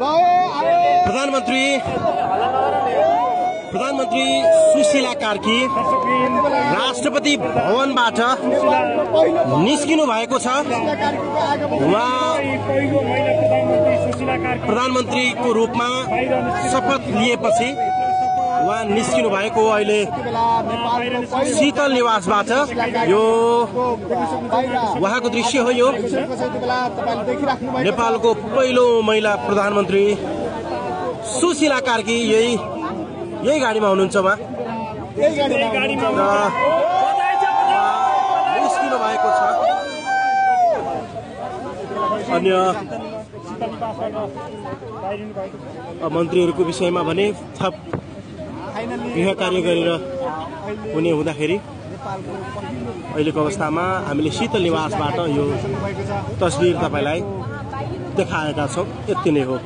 प्रधानमन्त्री सुशीला कार्की राष्ट्रपति भवनबाट निस्किनु भएको छ। उहाँ प्रधानमन्त्रीको रूपमा शपथ लिएपछि उहाँ निस्किनु भएको अहिले शीतल निवासबाट यो उहाँको दृश्य हो। यो नेपालको पहिलो महिला प्रधानमन्त्री सुशीला कार्की यही गाडीमा हुनुहुन्छ। उहाँ निस्किनु भएको छ। अन्य मन्त्रीहरूको विषयमा भने थप गृह कार्य गरेर हुने हुँदाखेरि अहिलेको अवस्थामा हामीले शीतल निवासबाट यो तस्बिर तपाईलाई देखाएका छौं। यति नै हो।